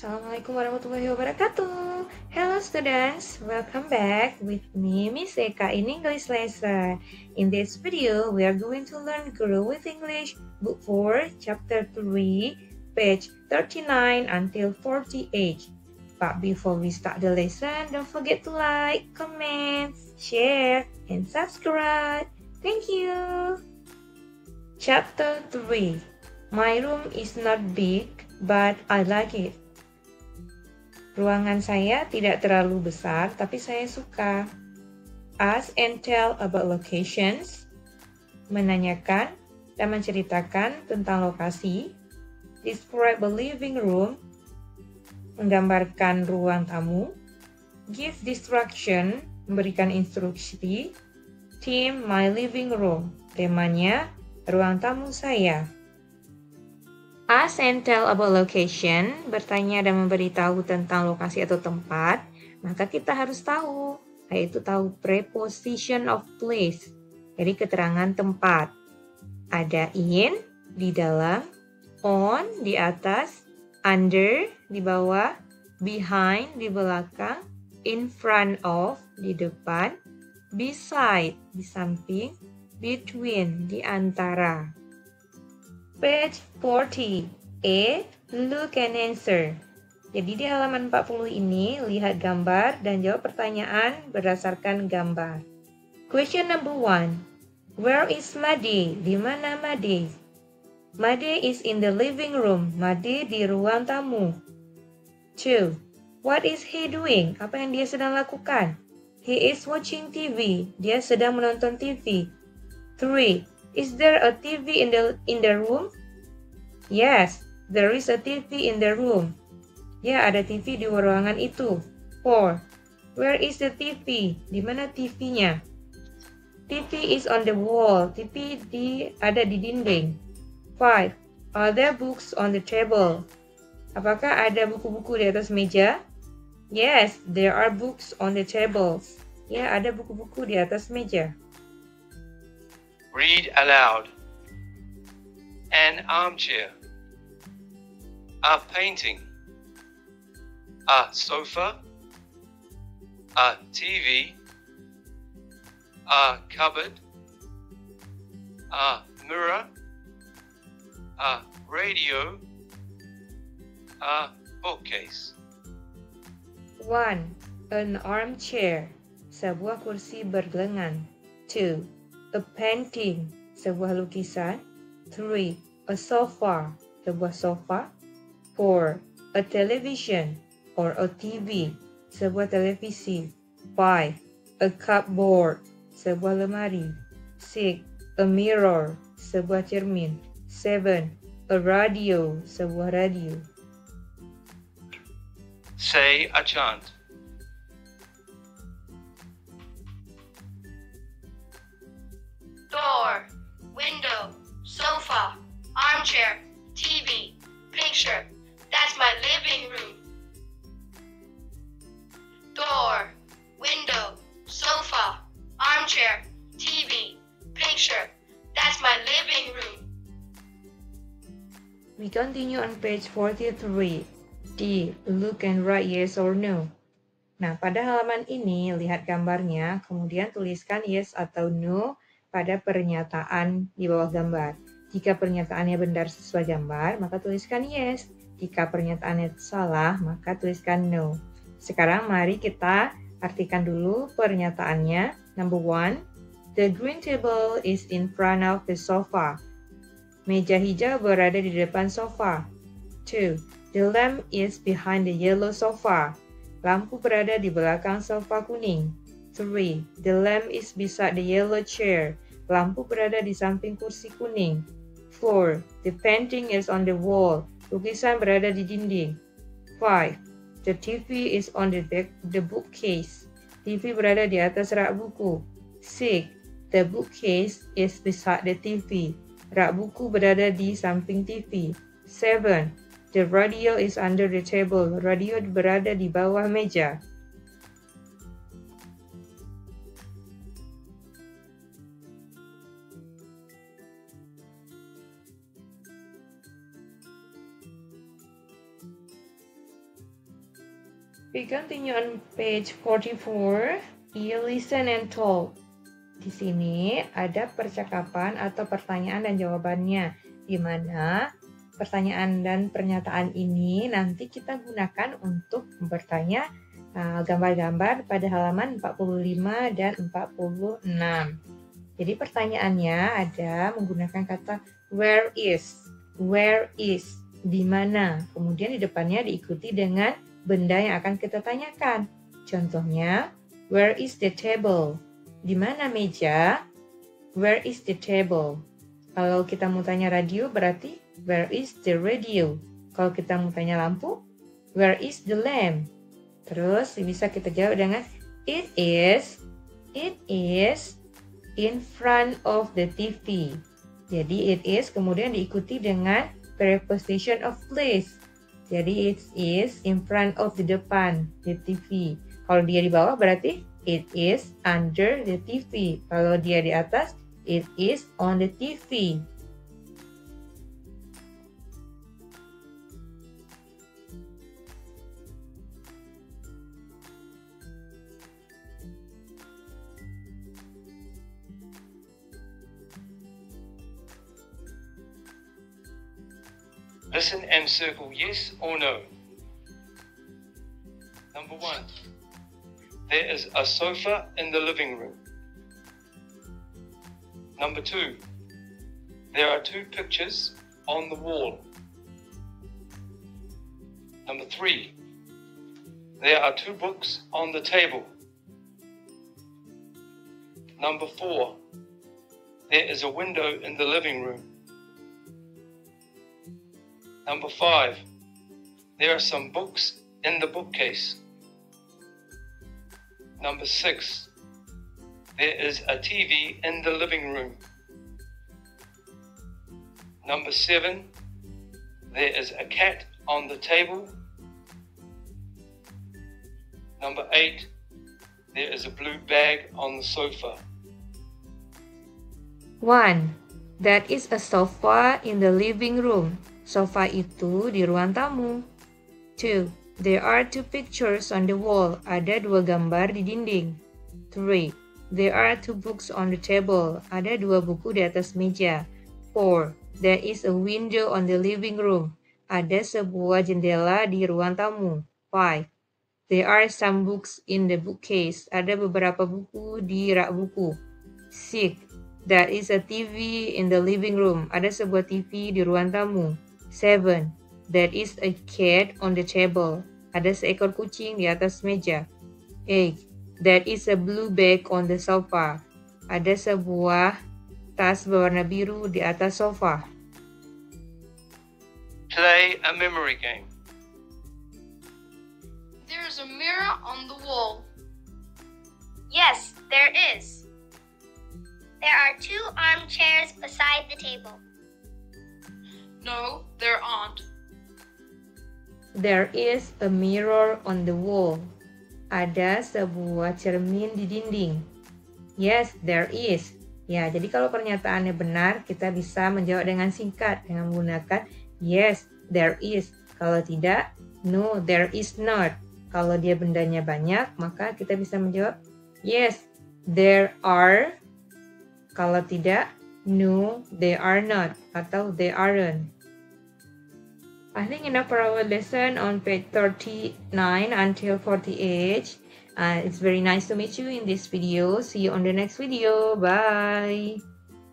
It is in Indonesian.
Assalamualaikum warahmatullahi wabarakatuh. Hello students, welcome back with me Miss Eka in English lesson. In this video, we are going to learn Grow with English, Book 4, Chapter 3, page 39 until 48. But before we start the lesson, don't forget to like, comment, share, and subscribe. Thank you. Chapter 3. My room is not big, but I like it. Ruangan saya tidak terlalu besar, tapi saya suka. Ask and tell about locations. Menanyakan dan menceritakan tentang lokasi. Describe a living room. Menggambarkan ruang tamu. Give instruction. Memberikan instruksi. Theme my living room. Temanya ruang tamu saya. Ask and tell about location, bertanya dan memberitahu tentang lokasi atau tempat, maka kita harus tahu, yaitu tahu preposition of place, jadi keterangan tempat. Ada in, di dalam, on, di atas, under, di bawah, behind, di belakang, in front of, di depan, beside, di samping, between, di antara. Page 40. A. Look and answer. Jadi di halaman 40 ini, lihat gambar dan jawab pertanyaan berdasarkan gambar. Question number 1. Where is Made? Di mana Made? Made is in the living room. Made di ruang tamu. 2. What is he doing? Apa yang dia sedang lakukan? He is watching TV. Dia sedang menonton TV. 3. Is there a TV in the room? Yes, there is a TV in the room. Ya, ada TV di ruangan itu. 4. Where is the TV? Di mana TV-nya? TV is on the wall. TV ada di dinding. 5. Are there books on the table? Apakah ada buku-buku di atas meja? Yes, there are books on the tables. Ya, ada buku-buku di atas meja. Read aloud. An armchair. A painting. A sofa. A TV. A cupboard. A mirror. A radio. A bookcase. 1. An armchair. Sebuah kursi berlengan. 2. A painting, sebuah lukisan. 3. A sofa, sebuah sofa. 4. A television or a TV, sebuah televisi. 5. A cupboard, sebuah lemari. 6. A mirror, sebuah cermin. 7. A radio, sebuah radio. Say a chant. Door, window, sofa, armchair, TV, picture. That's my living room. Door, window, sofa, armchair, TV, picture. That's my living room. We continue on page 43. D. Look and write yes or no. Nah, pada halaman ini, lihat gambarnya, kemudian tuliskan yes atau no pada pernyataan di bawah gambar. Jika pernyataannya benar sesuai gambar, maka tuliskan yes. Jika pernyataannya salah, maka tuliskan no. Sekarang mari kita artikan dulu pernyataannya. Number 1, the green table is in front of the sofa. Meja hijau berada di depan sofa. 2, the lamp is behind the yellow sofa. Lampu berada di belakang sofa kuning. 3, the lamp is beside the yellow chair. Lampu berada di samping kursi kuning. 4, the painting is on the wall. Lukisan berada di dinding. 5, the TV is on the bookcase. TV berada di atas rak buku. 6, the bookcase is beside the TV. Rak buku berada di samping TV. 7, the radio is under the table. Radio berada di bawah meja. We continue on page 44. You listen and talk. Di sini ada percakapan atau pertanyaan dan jawabannya, di mana pertanyaan dan pernyataan ini nanti kita gunakan untuk bertanya gambar-gambar pada halaman 45 dan 46. Jadi pertanyaannya ada menggunakan kata where is, di mana. Kemudian di depannya diikuti dengan benda yang akan kita tanyakan. Contohnya, where is the table? Di mana meja? Where is the table? Kalau kita mau tanya radio berarti where is the radio? Kalau kita mau tanya lampu, where is the lamp? Terus bisa kita jawab dengan it is in front of the TV. Jadi it is kemudian diikuti dengan preposition of place. Jadi it is in front of the depan the TV. Kalau dia di bawah berarti it is under the TV. Kalau dia di atas, it is on the TV. Listen and circle yes or no. Number 1. There is a sofa in the living room. Number 2. There are 2 pictures on the wall. Number 3. There are 2 books on the table. Number 4. There is a window in the living room. Number 5. There are some books in the bookcase. Number 6. There is a TV in the living room. Number 7. There is a cat on the table. Number 8. There is a blue bag on the sofa. 1. That is a sofa in the living room. Sofa itu di ruang tamu. 2. There are 2 pictures on the wall. Ada 2 gambar di dinding. 3. There are 2 books on the table. Ada 2 buku di atas meja. 4. There is a window on the living room. Ada sebuah jendela di ruang tamu. 5. There are some books in the bookcase. Ada beberapa buku di rak buku. 6. There is a TV in the living room. Ada sebuah TV di ruang tamu. 7. There is a cat on the table. Ada seekor kucing di atas meja. 8. There is a blue bag on the sofa. Ada sebuah tas berwarna biru di atas sofa. Play a memory game. There is a mirror on the wall. Yes, there is. There are 2 armchairs beside the table. No, there aren't. There is a mirror on the wall. Ada sebuah cermin di dinding. Yes, there is. Ya, jadi kalau pernyataannya benar, kita bisa menjawab dengan singkat dengan menggunakan yes, there is. Kalau tidak, no, there is not. Kalau dia bendanya banyak, maka kita bisa menjawab yes, there are. Kalau tidak, no, they are not. Atau they aren't. I think enough for our lesson on page 39 until 48. It's very nice to meet you in this video. See you on the next video. Bye.